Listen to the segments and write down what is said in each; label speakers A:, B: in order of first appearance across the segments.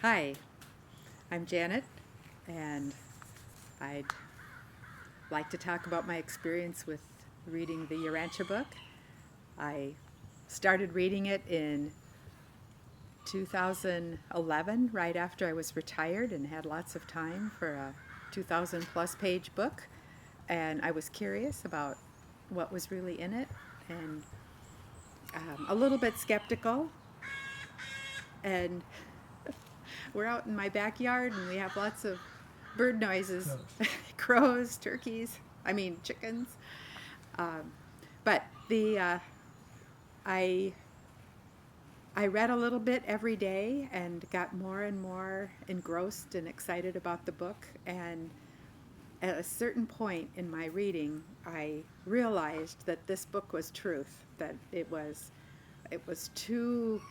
A: Hi, I'm Janet, and I'd like to talk about my experience with reading the Urantia book. I started reading it in 2011, right after I was retired and had lots of time for a 2,000 plus page book. And I was curious about what was really in it and a little bit skeptical. And we're out in my backyard and we have lots of bird noises,
B: Close.
A: crows, turkeys, chickens. Um, but I I read a little bit every day and got more and more engrossed and excited about the book. And at a certain point in my reading, I realized that this book was truth. That it was too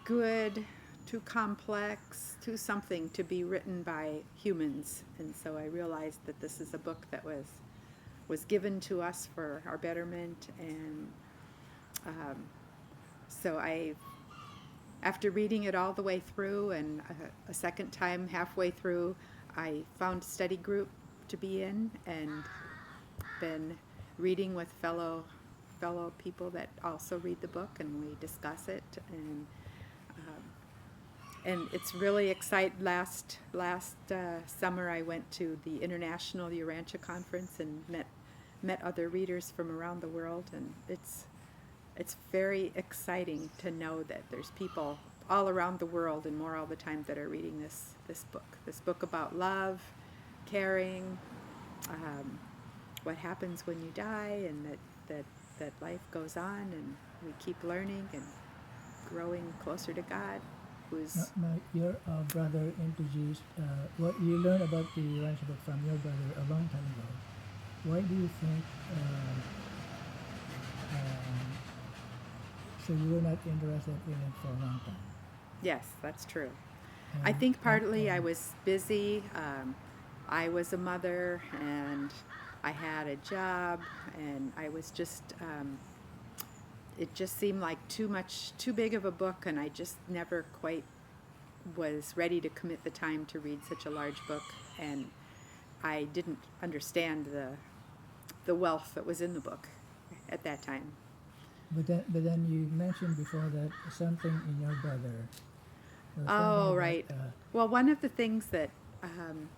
A: good, too complex, too something to be written by humans. And so I realized that this is a book that was given to us for our betterment. And um, so I, after reading it all the way through and a second time halfway through, I found a study group to be in and been reading with fellow people that also read the book, and we discuss it. And it's really exciting. Last summer, I went to the International Urantia Conference and met other readers from around the world, and it's very exciting to know that there's people all around the world and more all the time that are reading this book about love, caring, um, what happens when you die, and that life goes on, and we keep learning and growing closer to God,
B: Now,
A: who's
B: now your brother introduced what you learned about the Urantia book from your brother a long time ago. Why do you think um, so you were not interested in it for a long time?
A: yes, that's true. I
B: And
A: think
B: and
A: partly I
B: and
A: was busy. I was a mother and I had a job, and I was just, it just seemed like too big of a book, and I just never quite was ready to commit the time to read such a large book. And I didn't understand the wealth that was in the book at that time.
B: but then you mentioned before that something in your brother, something
A: Oh,
B: about
A: right. Well, one of the things that um,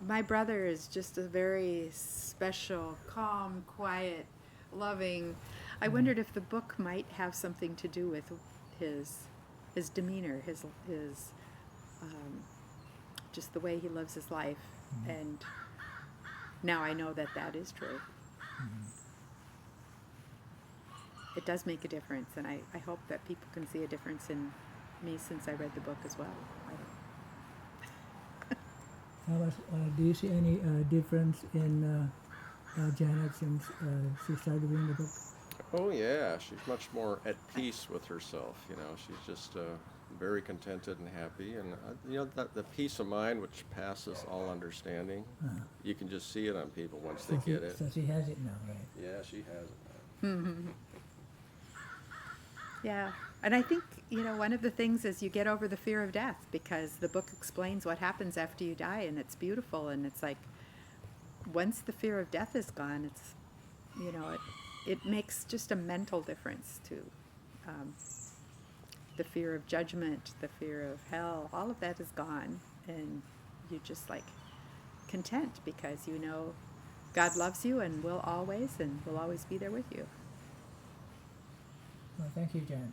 A: my brother is just a very special, calm, quiet, loving. I wondered if the book might have something to do with his his demeanor, his um, just the way he lives his life.
B: mhm,
A: And now I know that that is true.
B: mhm.
A: It does make a difference, and I hope that people can see a difference in me since I read the book as well.
B: How much do you see any difference in Janet since she started reading the book?
C: Oh yeah, she's much more at peace with herself. She's just very contented and happy, and that the peace of mind which passes all understanding.
B: Uh,
C: You can just see it on people once they
B: so she
C: get it.
B: so she has it now, right?
C: Yeah, she has it
A: Yeah, and I think, one of the things is you get over the fear of death because the book explains what happens after you die, and it's beautiful. And it's like once the fear of death is gone, it makes just a mental difference to um, the fear of judgment, the fear of hell. All of that is gone, and you just like content because God loves you and will always be there with you.
B: Well, thank you, Janet.